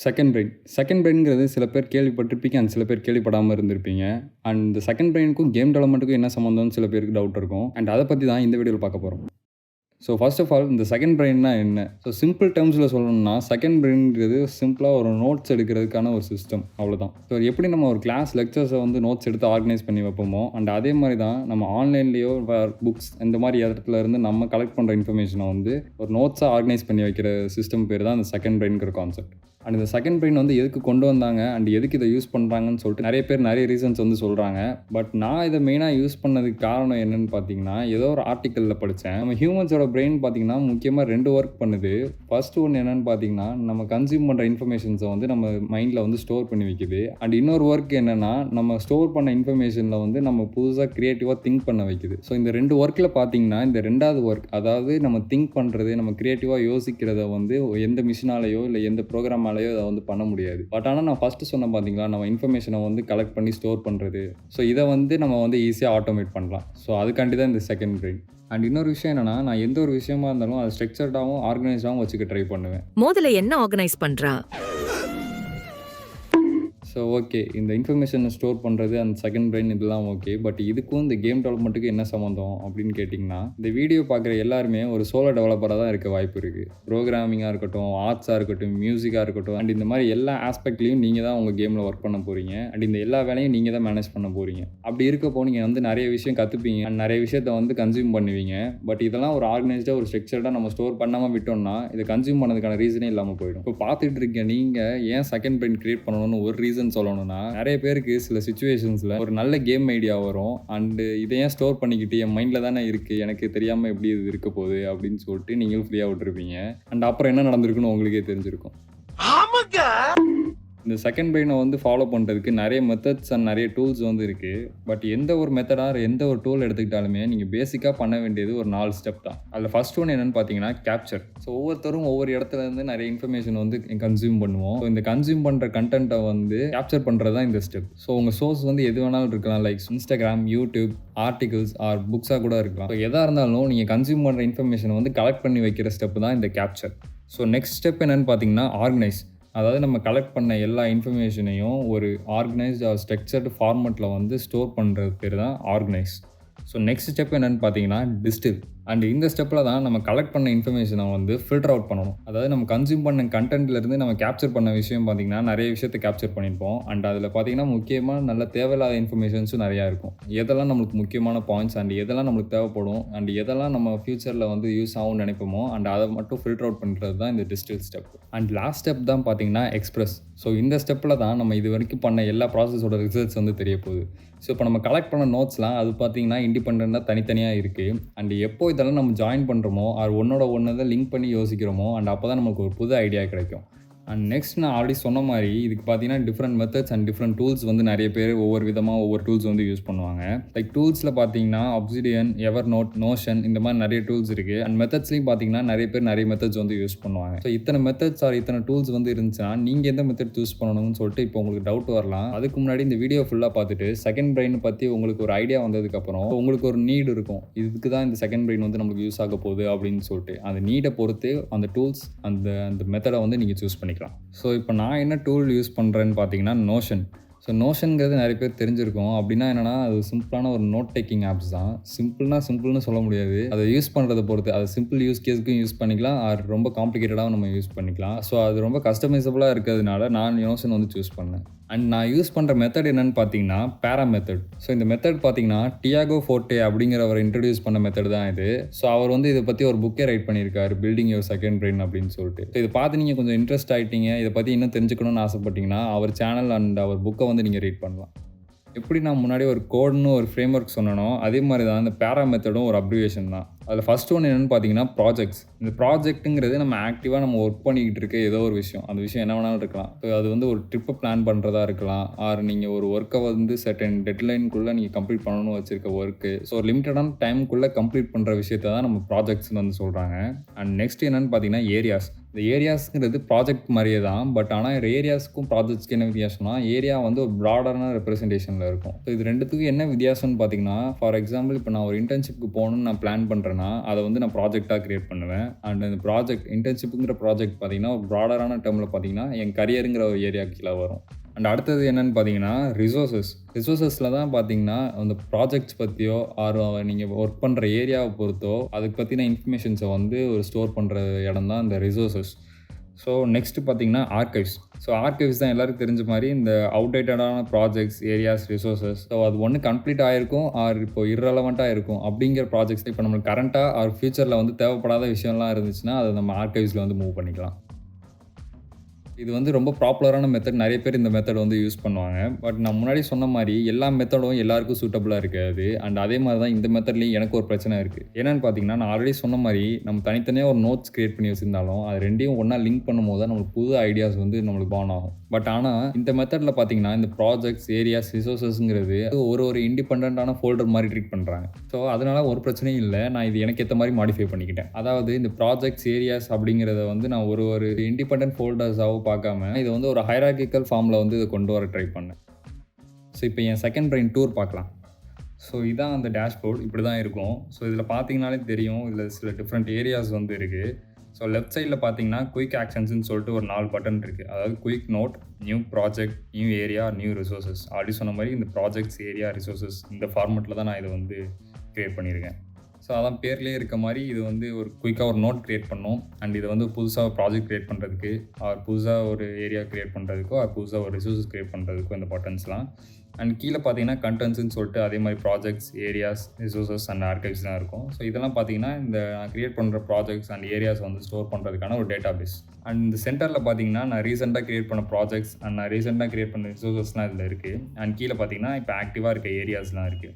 Second பிரெயின்ங்கிறது சில பேர் கேள்விப்பட்டிருப்பீங்க அண்ட் சில பேர் கேள்விப்படாமல் இருந்திருப்பீங்க. அண்ட் இந்த செகண்ட் பிரெயினுக்கும் கேம் டெவலப்மெண்ட்டுக்கும் என்ன சம்மந்தம்னு சில பேருக்கு டவுட் இருக்கும். அண்ட் அதை பற்றி தான் இந்த வீடியோவில் பார்க்க போகிறோம். ஸோ ஃபர்ஸ்ட் ஆஃப் ஆல் இந்த செகண்ட் பிரெயின்னா என்ன? ஸோ சிம்பிள் டேர்ம்ஸில் சொல்லணும்னா செகண்ட் பிரெயின்ங்கிறது சிம்பிளாக ஒரு நோட்ஸ் எடுக்கிறதுக்கான ஒரு சிஸ்டம், அவ்வளோதான். ஸோ எப்படி நம்ம ஒரு கிளாஸ் லெக்சர்ஸை வந்து நோட்ஸ் எடுத்து ஆர்கனைஸ் பண்ணி வைப்போமோ அண்ட் அதே மாதிரி தான் நம்ம ஆன்லைன்லேயோ புக்ஸ் இந்த மாதிரி இடத்துல இருந்து நம்ம கலெக்ட் பண்ணுற இன்ஃபர்மேஷனை வந்து ஒரு நோட்ஸாக ஆர்கனைஸ் பண்ணி வைக்கிற சிஸ்டம் பேர் தான் இந்த செகண்ட் பிரெயின்ங்கிற கான்செப்ட். அண்ட் இந்த செகண்ட் பிரெயின் வந்து எதுக்கு கொண்டு வந்தாங்க அண்ட் எதுக்கு இதை யூஸ் பண்ணுறாங்கன்னு சொல்லிட்டு நிறைய பேர் நிறைய ரீசன்ஸ் வந்து சொல்கிறாங்க. பட் நான் இதை மெயினாக யூஸ் பண்ணதுக்கு காரணம் என்னென்னு பார்த்தீங்கன்னா, ஏதோ ஒரு ஆர்டிக்கலில் படித்தேன். நம்ம ஹியூமன்ஸோட பிரெயின் பார்த்தீங்கன்னா முக்கியமாக 2 ஒர்க் பண்ணுது. ஃபர்ஸ்ட் ஒன்று என்னென்னு பார்த்தீங்கன்னா, நம்ம கன்சியூம் பண்ணுற இன்ஃபர்மேஷன்ஸை வந்து நம்ம மைண்டில் வந்து ஸ்டோர் பண்ணி வைக்குது. அண்ட் இன்னொரு ஒர்க் என்னென்னா, நம்ம ஸ்டோர் பண்ண இன்ஃபர்மேஷனில் வந்து நம்ம புதுசாக க்ரியேட்டிவாக திங்க் பண்ண வைக்குது. ஸோ இந்த 2 ஒர்க்கில் பார்த்தீங்கன்னா, இந்த 2வது ஒர்க், அதாவது நம்ம திங்க் பண்ணுறது, நம்ம க்ரியேட்டிவாக யோசிக்கிறத வந்து எந்த மிஷினாலேயோ இல்லை எந்த ப்ரோக்ராம் அதை வந்து பண்ண முடியாது. பட் ஆனால் நான் ஃபஸ்ட்டு சொன்னேன் பார்த்தீங்களா, நம்ம இன்ஃபர்மேஷனை வந்து கலெக்ட் பண்ணி ஸ்டோர் பண்ணுறது. ஸோ இதை வந்து நம்ம வந்து ஈஸியாக ஆட்டோமேட் பண்ணலாம். ஸோ அதுக்காண்டி தான் இந்த செகண்ட் பிரெயின். அண்ட் இன்னொரு விஷயம் என்னன்னா, நான் எந்த ஒரு விஷயமா இருந்தாலும் அதை ஸ்ட்ரக்சர்டாகவும் ஆர்கனைஸ்டாகவும் வச்சுக்க ட்ரை பண்ணுவேன். மோதலை என்ன ஆர்கனைஸ் பண்றா? ஸோ ஓகே, இந்த இன்ஃபர்மேஷனை ஸ்டோர் பண்ணுறது அந்த செகண்ட் பிரெயின் இதெல்லாம் ஓகே. பட் இதுக்கும் இந்த கேம் டெவலப்மெண்ட்டுக்கு என்ன சம்மந்தம் அப்படின்னு கேட்டிங்கன்னா, இந்த வீடியோ பார்க்குற எல்லாருமே ஒரு சோலோ டெவலப்பராக தான் இருக்க வாய்ப்பு இருக்குது. ப்ரோக்ராமிங்காக இருக்கட்டும், ஆர்ட்ஸாக இருக்கட்டும், மியூசிக்காக இருக்கட்டும், அண்ட் இந்த மாதிரி எல்லா ஆஸ்பெக்ட்லையும் நீங்கள் தான் உங்கள் கேமில் ஒர்க் பண்ண போகிறீங்க. அண்ட் இந்த எல்லா வேலையும் நீங்கள் தான் மேனேஜ் பண்ண போகிறீங்க. அப்படி இருக்கப்போ நீங்கள் வந்து நிறைய விஷயம் கற்றுப்பீங்க அண்ட் நிறைய விஷயத்தை வந்து கன்சியூம் பண்ணுவீங்க. பட் இதெல்லாம் ஒரு ஆர்கனைஸ்டாக ஒரு ஸ்ட்ரக்சர்டாக நம்ம ஸ்டோர் பண்ணாமல் விட்டோம்னா இதை கன்சியூம் பண்ணதுக்கான ரீசனே இல்லாமல் போயிடும். இப்போ பார்த்துட்டு இருக்க நீங்கள் ஏன் செகண்ட் பிரெயின் கிரியேட் பண்ணணும்னு ஒரு ரீசன் சொல்லணும்னா, நிறைய பேருக்கு சில சிச்சுவேஷன்ஸில் ஒரு நல்ல கேம் ஐடியா வரும் அண்டு இதை ஏன் ஸ்டோர் பண்ணிக்கிட்டு என் மைண்டில் தானே இருக்குது, எனக்கு தெரியாமல் எப்படி இது இருக்க போகுது அப்படின்னு சொல்லிட்டு நீங்களும் ஃப்ரீயாக விட்டுருப்பீங்க. அண்ட் அப்புறம் என்ன நடந்திருக்குன்னு உங்களுக்கே தெரிஞ்சிருக்கும். இந்த செகண்ட் பிரெயினை வந்து ஃபாலோ பண்ணுறதுக்கு நிறைய மெத்தட்ஸ் அண்ட் நிறைய டூல்ஸ் வந்து இருக்குது. பட் எந்த ஒரு மெத்தடாக எந்த ஒரு டூல் எடுத்துக்கிட்டாலுமே நீங்கள் பேசிக்காக பண்ண வேண்டியது ஒரு 4 ஸ்டெப் தான். அதில் ஃபர்ஸ்ட் ஒன்று என்னென்னு பார்த்தீங்கன்னா கேப்சர். ஸோ ஒவ்வொருத்தரும் ஒவ்வொரு இடத்துல இருந்து நிறைய இன்ஃபர்மேஷன் வந்து கன்சியூம் பண்ணுவோம். ஸோ இந்த கன்சியூம் பண்ணுற கண்டென்ட்டை வந்து கேப்சர் பண்ணுறது தான் இந்த ஸ்டெப். ஸோ உங்கள் சோர்ஸ் வந்து எது வேணாலும் இருக்கலாம், like Instagram, YouTube, articles or புக்ஸாக கூட இருக்கலாம். ஸோ எதாக இருந்தாலும் நீங்கள் கன்சியூம் பண்ணுற இன்ஃபர்மேஷனை வந்து கலெக்ட் பண்ணி வைக்கிற ஸ்டெப் தான் இந்த கேப்சர். ஸோ நெக்ஸ்ட் ஸ்டெப் என்னென்னு பார்த்தீங்கன்னா ஆர்கனைஸ். அதாவது நம்ம கலெக்ட் பண்ண எல்லா இன்ஃபர்மேஷனையும் ஒரு ஆர்கனைஸ்ட் ஆர் ஸ்ட்ரக்சர்டு ஃபார்மெட்டில் வந்து ஸ்டோர் பண்ணுறது பேர் தான் ஆர்கனைஸ். ஸோ நெக்ஸ்ட் ஸ்டெப் என்னென்னு பார்த்தீங்கன்னா டிஸ்டில். அண்ட் இந்த ஸ்டெப்பில் தான் நம்ம கலெக்ட் பண்ண இன்ஃபர்மேஷனை வந்து ஃபில்டர் அவுட் பண்ணணும். அதாவது நம்ம கன்சியூம் பண்ண கண்டென்ட்லேருந்து நம்ம கேப்சர் பண்ண விஷயம் பார்த்திங்கன்னா நிறைய விஷயத்தை கேப்சர் பண்ணியிருப்போம். அண்ட் அதில் பார்த்திங்கன்னா முக்கியமாக நல்ல தேவையில்லாத இன்ஃபர்மேஷன்ஸும் நிறையா இருக்கும். எதெல்லாம் நம்மளுக்கு முக்கியமான பாயிண்ட்ஸ் அண்ட் எதெல்லாம் நம்மளுக்கு தேவைப்படும் அண்ட் எதெல்லாம் நம்ம ஃப்யூச்சரில் வந்து யூஸ் ஆகும்னு நினைப்போமோ அண்ட் அதை மட்டும் ஃபில்டர் அவுட் பண்ணுறது தான் இந்த distil step. And last step தான் பார்த்திங்கன்னா எக்ஸ்பிரஸ். ஸோ இந்த ஸ்டெப்பில் தான் நம்ம இது வரைக்கும் பண்ண எல்லா ப்ராசஸோட ரிசல்ட்ஸ் வந்து தெரிய போகுது. ஸோ இப்போ நம்ம கலெக்ட் பண்ண நோட்ஸ்லாம் அது பார்த்திங்கன்னா இண்டிபெண்ட்டாக தனித்தனியாக இருக்குது. அண்ட் எப்போ இதெல்லாம் நம்ம ஜாயின் பண்ணுறோமோ அது ஒன்னோட ஒன்று தான் லிங்க் பண்ணி யோசிக்கிறோமோ அண்ட் அப்போ தான் நமக்கு ஒரு புது ஐடியா கிடைக்கும். அண்ட் நெக்ஸ்ட் நான் ஆல்ரெடி சொன்ன மாதிரி இதுக்கு பார்த்தீங்கன்னா different methods and different tools வந்து நிறைய பேர் ஒவ்வொரு விதமாக ஒவ்வொரு டூல்ஸ் வந்து யூஸ் பண்ணுவாங்க. லைக் டூல்ஸில் பார்த்தீங்கன்னா ஆப்சிடியன், எவர் நோட், நோஷன் இந்த மாதிரி நிறைய டூல்ஸ் இருக்குது. அண்ட் மெத்தட்ஸ்லையும் பார்த்தீங்கன்னா நிறைய பேர் நிறைய மெத்தட்ஸ் வந்து யூஸ் பண்ணுவாங்க. ஸோ இத்தனை மெத்தட்ஸ் ஆர் இத்தனை டூல்ஸ் வந்து இருந்துச்சுன்னா நீங்கள் எந்த மெத்தட் சூஸ் பண்ணணும்னு சொல்லிட்டு இப்போ உங்களுக்கு டவுட் வரலாம். அதுக்கு முன்னாடி இந்த வீடியோ ஃபுல்லாக பார்த்துட்டு செகண்ட் பிரெயின் பற்றி உங்களுக்கு ஒரு ஐடியா வந்ததுக்கப்புறம் உங்களுக்கு ஒரு நீட் இருக்கும், இதுக்கு தான் இந்த செகண்ட் பிரெயின் வந்து நமக்கு யூஸ் ஆக போகுது அப்படின்னு சொல்லிட்டு அந்த நீடை பொறுத்து அந்த டூல்ஸ் அந்த மெத்தடை வந்து நீங்கள் சூஸ் பண்ணிக்கலாம். ஸோ இப்போ நான் என்ன டூல் யூஸ் பண்ணுறேன்னு பார்த்தீங்கன்னா நோஷன். ஸோ நோஷனுங்கிறது நிறைய பேர் தெரிஞ்சிருக்கும். அப்படின்னா என்னென்னா அது சிம்பிளான ஒரு நோட் டேக்கிங் ஆப்ஸ் தான். சிம்பிள்னு சொல்ல முடியாது, அதை யூஸ் பண்ணுறதை பொறுத்து. அது சிம்பிள் யூஸ் கேஸுக்கும் யூஸ் பண்ணிக்கலாம், அது ரொம்ப காம்ப்ளிகேட்டடாகவும் நம்ம யூஸ் பண்ணிக்கலாம். ஸோ அது ரொம்ப கஸ்டமைசபிளாக இருக்கிறதுனால நான் நோஷன் வந்து சூஸ் பண்ணேன். அண்ட் நான் யூஸ் பண்ணுற மெத்தட் என்னென்னு பார்த்தீங்கன்னா பேரா மெத்தட். ஸோ இந்த மெத்தட் பார்த்தீங்கன்னா டியாகோ ஃபோர்டே அப்படிங்கிறவர் இன்ட்ரடியூஸ் பண்ண மெத்தட் தான் இது. ஸோ அவர் வந்து இதை பற்றி ஒரு புக்கே ரைட் பண்ணியிருக்காரு, பில்டிங் யுவர் செகண்ட் பிரெயின் அப்படின்னு சொல்லிட்டு. ஸோ இதை பார்த்து நீங்கள் கொஞ்சம் இன்ட்ரெஸ்ட் ஆகிட்டீங்க, இதை பற்றி இன்னும் தெரிஞ்சுக்கணும்னு ஆசைப்பட்டீங்கன்னா அவர் சேனல் அண்ட் அவர் புக்கை வந்து நீங்கள் ரீட் பண்ணலாம். எப்படி நான் முன்னாடி ஒரு கோடுன்னு ஒரு ஃப்ரேம் ஒர்க் சொன்னனோ அதே மாதிரி தான் இந்த பேரா மெத்தடும் ஒரு அப்ரிவேஷன் தான். அதில் ஃபஸ்ட் ஒன்று என்னென்னு பார்த்தீங்கன்னா ப்ராஜெக்ட்ஸ். இந்த ப்ராஜெக்ட்டுங்கிறது நம்ம ஆக்டிவாக நம்ம ஒர்க் பண்ணிக்கிட்டு இருக்க ஏதோ ஒரு விஷயம், அந்த விஷயம் என்ன வேணாலும் இருக்கலாம். ஸோ அது வந்து ஒரு ட்ரிப்பை பிளான் பண்ணுறதா இருக்கலாம், ஆர் நீங்கள் ஒரு ஒர்க்கை வந்து சர்டன் டெட்லைனுக்குள்ளே நீங்கள் கம்ப்ளீட் பண்ணணும்னு வச்சுருக்க ஒர்க்கு. ஸோ ஒரு லிமிட்டடான டைமுக்குள்ளே கம்ப்ளீட் பண்ணுற விஷயத்தை தான் நம்ம ப்ராஜெக்ட்ஸ்னு வந்து சொல்கிறாங்க. அண்ட் நெக்ஸ்ட் என்னென்னு பார்த்தீங்கன்னா ஏரியாஸ். இந்த ஏரியாஸ்ங்கிறது ப்ராஜெக்ட் மாதிரியே தான். பட் ஆனால் ஏரியாஸ்க்கும் ப்ராஜெக்ட்ஸ்க்கு என்ன வித்தியாசம்னா, ஏரியா வந்து ஒரு ப்ராடரான ரெப்ரசன்டேஷனில் இருக்கும். ஸோ இது 2த்துக்கும் என்ன வித்தியாசம்னு பார்த்தீங்கன்னா, ஃபார் எக்ஸாம்பிள் இப்போ நான் ஒரு இன்டர்ன்ஷிப்க்கு போகணும்னு நான் பிளான் பண்ணுறேன்னா, அதை வந்து நான் ப்ராஜெக்ட்டாக கிரியேட் பண்ணுவேன். அண்ட் அந்த இன்டர்ன்ஷிப்புங்கிற ப்ராஜெக்ட் பார்த்தீங்கன்னா, ஒரு ப்ராடரான டேர்மில் பார்த்தீங்கன்னா, என் கரியருங்கிற ஒரு ஏரியா கீழே வரும். அண்ட் அடுத்தது என்னன்னு பார்த்தீங்கன்னா, ரிசோர்ஸஸில் தான் பார்த்தீங்கன்னா, அந்த ப்ராஜெக்ட்ஸ் பற்றியோ நீங்கள் ஒர்க் பண்ணுற ஏரியாவை பொறுத்தோ அதுக்கு பற்றின இன்ஃபர்மேஷன்ஸை வந்து ஒரு ஸ்டோர் பண்ணுற இடம் தான் இந்த ரிசோர்ஸஸ். ஸோ நெக்ஸ்ட்டு பார்த்தீங்கன்னா ஆர்கைவ்ஸ். ஸோ ஆர்கைவ்ஸ் தான் எல்லாருக்கும் தெரிஞ்ச மாதிரி இந்த அவுடேட்டடான ப்ராஜெக்ட்ஸ், ஏரியாஸ், ரிசோர்ஸஸ். ஸோ அது ஒன்று கம்ப்ளீட் ஆகிருக்கும் இப்போ இரலவெண்ட்டாக இருக்கும் அப்படிங்கிற ப்ராஜெக்ட்ஸ் இப்போ நம்மளுக்கு கரண்ட்டாக ஃபியூச்சரில் வந்து தேவைப்படாத விஷயம்லாம் இருந்துச்சுன்னா அதை நம்ம ஆர்கைவ்ஸில் வந்து மூவ் பண்ணிக்கலாம். இது வந்து ரொம்ப பாப்புலரான மெத்தட். நிறைய பேர் இந்த மெத்தட் வந்து யூஸ் பண்ணுவாங்க. பட் நான் முன்னாடி சொன்ன மாதிரி எல்லா மெத்தடும் எல்லாருக்கும் சூட்டபுளாக இருக்காது. அண்ட் அதே மாதிரி தான் இந்த மெத்தட்லேயும் எனக்கு ஒரு பிரச்சனை இருக்குது. என்னென்னு பார்த்தீங்கன்னா, நான் ஆல்ரெடி சொன்ன மாதிரி நம்ம தனித்தனியாக ஒரு நோட்ஸ் கிரியேட் பண்ணி வச்சிருந்தாலும் அது ரெண்டையும் ஒன்றா லிங்க் பண்ணும்போது தான் நம்மளுக்கு புது ஐடியாஸ் வந்து நம்மளுக்கு பான் ஆகும். பட் ஆனால் இந்த மெத்தடில் பார்த்தீங்கன்னா, இந்த ப்ராஜெக்ட்ஸ், ஏரியாஸ், ரிசோர்ஸஸ்ங்கிறது ஒரு இண்டிபெண்டான ஃபோல்டர் மாதிரி ட்ரீட் பண்ணுறாங்க. ஸோ அதனால ஒரு பிரச்சனையும் இல்லை. நான் இது எனக்கு ஏற்ற மாதிரி மாடிஃபை பண்ணிக்கிட்டேன். அதாவது இந்த ப்ராஜெக்ட்ஸ், ஏரியாஸ் அப்படிங்கிறத வந்து நான் ஒரு இண்டிபெண்டன்ட் ஃபோல்டர்ஸாகவும் பார்க்காம இதை வந்து ஒரு ஹைரார்கிக்கல் ஃபார்மில் வந்து இதை கொண்டு வர ட்ரை பண்ணேன். ஸோ இப்போ என் செகண்ட் பிரெயின் டூர் பார்க்கலாம். ஸோ இதான் அந்த டேஷ்போர்ட். இப்படி தான் இருக்கும். ஸோ இதில் பார்த்தீங்கனாலே தெரியும், இதில் சில டிஃப்ரெண்ட் ஏரியாஸ் வந்து இருக்குது. ஸோ லெஃப்ட் சைடில் பார்த்தீங்கன்னா குயிக் ஆக்ஷன்ஸ்னு சொல்லிட்டு ஒரு 4 பட்டன் இருக்குது. அதாவது quick note, new project, new area, new resources. Already சொன்ன மாதிரி இந்த ப்ராஜெக்ட்ஸ், ஏரியா, ரிசோர்ஸஸ் இந்த ஃபார்மெட்டில் தான் நான் இதை வந்து க்ரியேட் பண்ணியிருக்கேன். ஸோ அதான் பேர்லேயே இருக்க மாதிரி இது வந்து ஒரு குயிக்காக ஒரு நோட் க்ரியேட் பண்ணோம். அண்ட் இதை வந்து புதுசாக ப்ராஜெக்ட் க்ரியேட் பண்ணுறதுக்கு, புதுசாக ஒரு ஏரியா க்ரியேட் பண்ணுறதுக்கோ, புதுசாக ஒரு ரிசோர்ஸஸ் க்ரியேட் பண்ணுறதுக்கோ இந்த பட்டன்ஸ்லாம். அண்ட் கீழே பார்த்தீங்கன்னா கண்டென்ட்ஸ்னு சொல்லிட்டு அதே மாதிரி projects, areas, resources and archives தான் இருக்கும். ஸோ இதெல்லாம் பார்த்தீங்கன்னா இந்த நான் க்ரியேட் பண்ணுற ப்ராஜெக்ட்ஸ் அண்ட் ஏரியாஸ் வந்து ஸ்டோர் பண்ணுறதுக்கான ஒரு டேட்டா பேஸ். அண்ட் இந்த சென்டரில் பார்த்தீங்கன்னா நான் ரீசெண்டாக க்ரியேட் பண்ண ப்ராஜெக்ட்ஸ் அண்ட் நான் ரீசெண்டாக க்ரியேட் பண்ண ரிசோர்ஸஸ்லாம் இதில் இருக்குது. அண்ட் கீழே பார்த்தீங்கன்னா இப்போ ஆக்டிவாக இருக்க ஏரியாஸ்லாம் இருக்குது.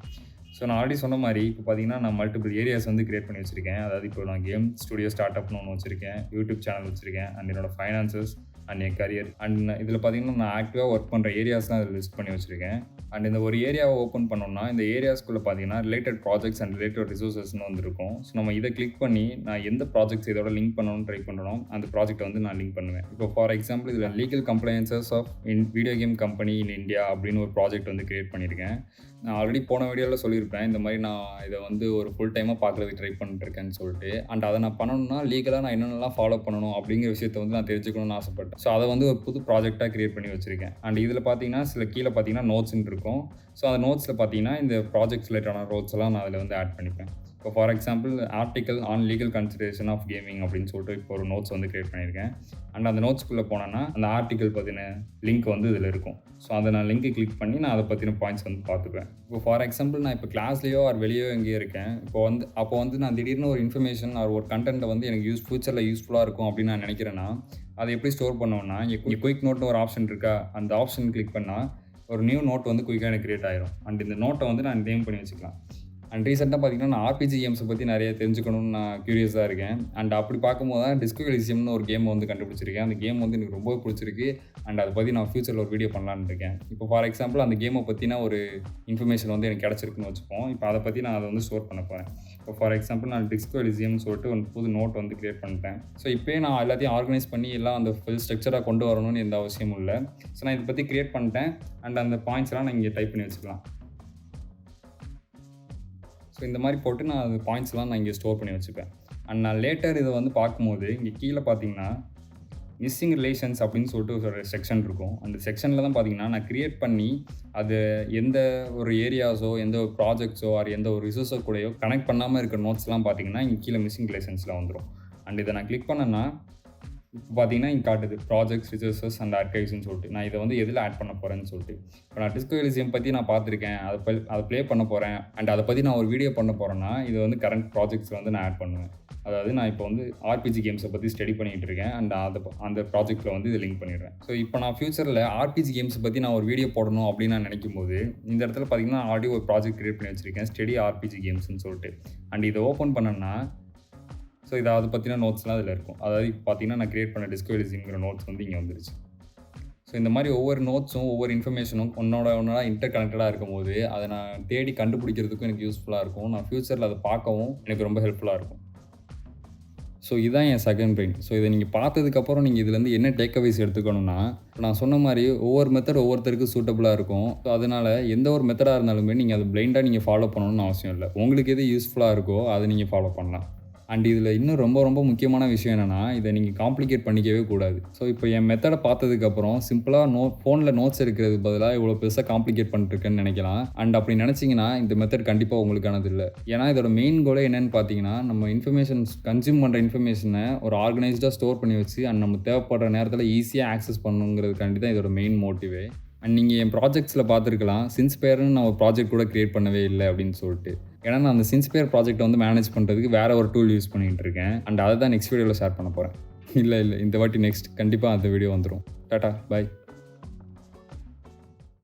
ஸோ நான் ஆல்ரெடி சொன்ன மாதிரி இப்போ பார்த்தீங்கன்னா நான் மல்டிபிள் ஏரியாஸ் வந்து க்ரியேட் பண்ணி வச்சுருக்கேன். அதாவது இப்போ நான் கேம் ஸ்டுடியோ ஸ்டார்ட் அப்னு ஒன்று வச்சுருக்கேன், யூடியூப் சேனல் வச்சுருக்கேன், அண்ட் என்னோட finances and N career. And இதில் பார்த்தீங்கன்னா நான் ஆக்டிவாக ஒர்க் பண்ணுற ஏரியாஸ்லாம் அதில் லிஸ்ட் பண்ணி வச்சுருக்கேன். அண்ட் இந்த ஒரு ஏரியாவை ஓப்பன் பண்ணோம்னா இந்த ஏரியாஸ்குள்ளே பார்த்தீங்கன்னா ரிலேட்டட் ப்ராஜெக்ட்ஸ் அண்ட் ரிலேட்டட் ரிசோர்ஸஸ்னு வந்துருக்கும். ஸோ நம்ம இதை கிளிக் பண்ணி நான் எந்த ப்ராஜெக்ட்ஸ் இதோட லிங்க் பண்ணணும்னு ட்ரை பண்ணணும், அந்த ப்ராஜெக்ட்டை வந்து நான் லிங்க் பண்ணுவேன். இப்போ ஃபார் எக்ஸாம்பிள் இதில் legal compliances of video game company in India அப்படின்னு ஒரு ப்ராஜெக்ட் வந்து க்ரியேட் பண்ணியிருக்கேன். நான் ஆல்ரெடி போன வீடியோவில் சொல்லியிருப்பேன் இந்த மாதிரி நான் இதை வந்து ஒரு ஃபுல் டைமாக பார்க்குறதுக்கு ட்ரை பண்ணிட்டுருக்கேன்னு சொல்லிட்டு. அண்ட் அதை நான் பண்ணணும்னா லீகலாக நான் என்னென்னலாம் ஃபாலோ பண்ணணும் அப்படிங்கிற விஷயத்தை வந்து நான் தெரிஞ்சுக்கணும்னு ஆசைப்பட்டேன். ஸோ அதை வந்து ஒரு புது ப்ராஜெக்டாக க்ரியேட் பண்ணி வச்சுருக்கேன். அண்ட் இதில் பார்த்தீங்கன்னா சில கீழே பார்த்தீங்கன்னா நோட்ஸ்ன்னு இருக்கும். ஸோ அந்த நோட்ஸில் பார்த்தீங்கன்னா இந்த ப்ராஜெக்ட்ஸ் ரிலேட்டடான ரோட்ஸ் எல்லாம் நான் அதில் வந்து ஆட் பண்ணிப்பேன். இப்போ for example article on legal consideration of gaming அப்படின்னு சொல்லிட்டு இப்போ ஒரு நோட்ஸ் வந்து க்ரியேட் பண்ணியிருக்கேன். அண்ட் அந்த நோட்ஸ்குள்ளே போனேன்னா அந்த ஆர்டிக்கல் பற்றின லிங்க் வந்து இதில் இருக்கும். ஸோ அதை நான் லிங்க்கை கிளிக் பண்ணி நான் அதை பற்றின பாயிண்ட்ஸ் வந்து பார்த்துப்பேன். இப்போ ஃபார் எக்ஸாம்பிள் நான் இப்போ கிளாஸ்லேயோ வெளியோ எங்கேயோ இருக்கேன். அப்போ வந்து நான் திடீர்னு ஒரு இன்ஃபர்மேஷன் ஒரு கண்டென்ட்டை வந்து எனக்கு ஃபியூச்சரில் யூஸ்ஃபுல்லாக இருக்கும் அப்படின்னு நான் நினைக்கிறேன்னா அதை எப்படி ஸ்டோர் பண்ணுவேன்னா, இங்கே குயிக் நோட்னு ஒரு ஆப்ஷன் இருக்கா, அந்த ஆப்ஷன் கிளிக் பண்ணால் ஒரு நியூ நோட் வந்து குயிக்காக எனக்கு க்ரியேட் ஆயிரும். அண்ட் இந்த நோட்டை வந்து நான் நேம் பண்ணி வச்சுக்கலாம். அண்ட் ரீசெண்டாக பார்த்தீங்கன்னா நான் ஆர்பிஜி கேம்ஸை பற்றி நிறைய தெரிஞ்சுக்கணும்னு நான் க்யூரியஸாக இருக்கேன். அண்ட் அப்படி பார்க்கும்போது தான் டிஸ்கோ எலிசியம்னு ஒரு கேம் வந்து கண்டுபிடிச்சிருக்கேன். அந்த கேம் வந்து எனக்கு ரொம்ப பிடிச்சிருக்கு. அண்ட் அதை பற்றி நான் ஃபியூச்சரில் ஒரு வீடியோ பண்ணலான்னு இருக்கேன். இப்போ ஃபார் எக்ஸாம்பிள் அந்த கேமை பற்றின ஒரு இன்ஃபர்மேஷன் வந்து எனக்கு கிடச்சிருக்குன்னு வச்சுப்போம். இப்போ அதை பற்றி நான் அதை வந்து ஸ்டோர் பண்ண போகிறேன். இப்போ ஃபார் எக்ஸாம்பிள் நான் டிஸ்கோ எலிசியம்னு சொல்லிட்டு ஒரு புது நோட் வந்து க்ரியேட் பண்ணிட்டேன். ஸோ இப்போயே நான் எல்லாத்தையும் ஆர்கனைஸ் பண்ணி எல்லாம் அந்த ஃபுல் ஸ்ட்ரக்சராக கொண்டு வரணும்னு எந்த அவசியமும் இல்லை. ஸோ நான் இதை பற்றி க்ரியேட் பண்ணிட்டேன். அண்ட் அந்த பாயிண்ட்ஸ்லாம் நான் இங்கே டைப் பண்ணி வச்சுக்கலாம். ஸோ இந்த மாதிரி போட்டு நான் அது பாயிண்ட்ஸ்லாம் நான் இங்கே ஸ்டோர் பண்ணி வச்சுப்பேன். அண்ட் நான் லேட்டர் இதை வந்து பார்க்கும்போது இங்கே கீழே பார்த்தீங்கன்னா மிஸ்ஸிங் ரிலேஷன்ஸ் அப்படின்னு சொல்லிட்டு ஒரு செக்ஷன் இருக்கும். அந்த செக்ஷனில் தான் பார்த்தீங்கன்னா நான் க்ரியேட் பண்ணி அது எந்த ஒரு ஏரியாஸோ எந்த ஒரு ப்ராஜெக்ட்ஸோ எந்த ஒரு ரிசோர்ஸோ கூடயோ கனெக்ட் பண்ணாமல் இருக்கிற நோட்ஸ்லாம் பார்த்தீங்கன்னா இங்கே கீழே மிஸ்ஸிங் ரிலேஷன்ஸில் வந்துடும். அண்ட் இதை நான் கிளிக் பண்ணேன்னா இப்போ பார்த்தீங்கன்னா இங்கே காட்டுது ப்ராஜெக்ட்ஸ், ரிசோர்ஸஸ் அண்ட் ஆர்கைவ்ஸ்னு சொல்லிட்டு. நான் இதை வந்து எதில் ஆட் பண்ண போகிறேன்னு சொல்லிட்டு. இப்போ நான் டிஸ்கோ எலிசியம் பற்றி நான் பார்த்துருக்கேன், அதை ப்ளே பண்ண போகிறேன். அண்ட் அதை பற்றி நான் ஒரு வீடியோ பண்ண போகிறேன்னா இது வந்து கரண்ட் ப்ராஜெக்ட்ஸில் வந்து நான் ஆட் பண்ணுவேன். அதாவது நான் இப்போ வந்து ஆர்பிஜி கேம்ஸை பற்றி ஸ்டடி பண்ணிகிட்டு இருக்கேன். அண்ட் அந்த ப்ராஜெக்ட்டில் வந்து இதை லிங்க் பண்ணிடுறேன். ஸோ இப்போ நான் ஃபியூச்சரில் ஆர்பிஜி கேம்ஸை பற்றி நான் ஒரு வீடியோ போடணும் அப்படின்னு நான் நினைக்கும் போது இந்த இடத்துல பார்த்தீங்கன்னா ஆல்ரெடி ஒரு ப்ராஜெக்ட் க்ரியேட் பண்ணி வச்சுருக்கேன், ஸ்டடி ஆர்பிஜி கேம்ஸ்னு சொல்லிட்டு. அண்ட் இதை ஓப்பன் பண்ணேன்னா ஸோ இதை அதை பற்றின நோட்ஸ்லாம் இதில் இருக்கும். அதாவது இப்போ பார்த்தீங்கன்னா நான் க்ரியேட் பண்ண டிஸ்கோ எலிசியம்ங்கிற நோட்ஸ் வந்து இங்கே வந்துருச்சு. ஸோ இந்த மாதிரி ஒவ்வொரு நோட்ஸும் ஒவ்வொரு இன்ஃபர்மேஷனும் ஒன்றா இன்டர் கனெக்டடாக இருக்கும் அதை நான் தேடி கண்டுபிடிக்கிறதுக்கும் எனக்கு யூஸ்ஃபுல்லாக இருக்கும். நான் ஃப்யூச்சரில் அதை பார்க்கவும் எனக்கு ரொம்ப ஹெல்ப்ஃபுல்லாக இருக்கும். ஸோ இதான் என் செகண்ட் பிரெயின். ஸோ இதை நீங்கள் பார்த்ததுக்கப்புறம் நீங்கள் இதுலேருந்து என்ன டேக்அவேஸ் எடுத்துக்கணும்னா, நான் சொன்ன மாதிரி ஒவ்வொரு மெத்தட் ஒவ்வொருத்தருக்கு சூட்டபுளாக இருக்கும். ஸோ அதனால் எந்த ஒரு மெத்தடாக இருந்தாலுமே நீங்கள் அதை பிளைண்டாக நீங்கள் ஃபாலோ பண்ணணும்னு அவசியம் இல்லை. உங்களுக்கு எது யூஸ்ஃபுல்லாக இருக்கோ அதை நீங்கள் ஃபாலோ பண்ணலாம். அண்ட் இதில் இன்னும் ரொம்ப ரொம்ப முக்கியமான விஷயம் என்னென்னா, இதை நீங்கள் காம்ப்ளிகேட் பண்ணிக்கவே கூடாது. ஸோ இப்போ என் மெத்தடை பார்த்ததுக்கப்புறம் சிம்பிளாக ஃபோனில் நோட்ஸ் எடுக்கிறதுக்கு பதிலாக இவ்வளோ பெருசாக காம்ப்ளிகேட் பண்ணிட்டுருக்கேன்னு நினைக்கலாம். அண்ட் அப்படி நினச்சிங்கன்னா இந்த மெத்தட் கண்டிப்பாக உங்களுக்கானது இல்லை. ஏன்னா இதோட மெயின் கோலே என்னென்னு பார்த்தீங்கன்னா, நம்ம கன்சியூம் பண்ணுற இன்ஃபர்மேஷனை ஒரு ஆர்கனைஸ்டாக ஸ்டோர் பண்ணி வச்சு அண்ட் நம்ம தேவைப்படுற நேரத்தில் ஈஸியாக ஆக்சஸ் பண்ணணுங்கிறதுக்காண்டி தான் இதோட மெயின் மோட்டிவே. அண்ட் நீங்கள் என் ப்ராஜெக்ட்ஸில் பார்த்துருக்கலாம், சின்ஸ்பயர்னு நான் ஒரு ப்ராஜெக்ட் கூட க்ரியேட் பண்ணவே இல்லை அப்படின்னு சொல்லிட்டு. ஏன்னா நான் அந்த சின்ஸ்பயர் ப்ராஜெக்ட்டை வந்து மேனேஜ் பண்ணுறதுக்கு வேறு ஒரு டூல் யூஸ் பண்ணிகிட்டு இருக்கேன். அண்ட் அதை தான் நெக்ஸ்ட் வீடியோவில் ஷேர் பண்ண போகிறேன். இல்லை இந்த வாட்டி நெக்ஸ்ட் கண்டிப்பாக அந்த வீடியோ வந்துடும். டாடா, பாய்.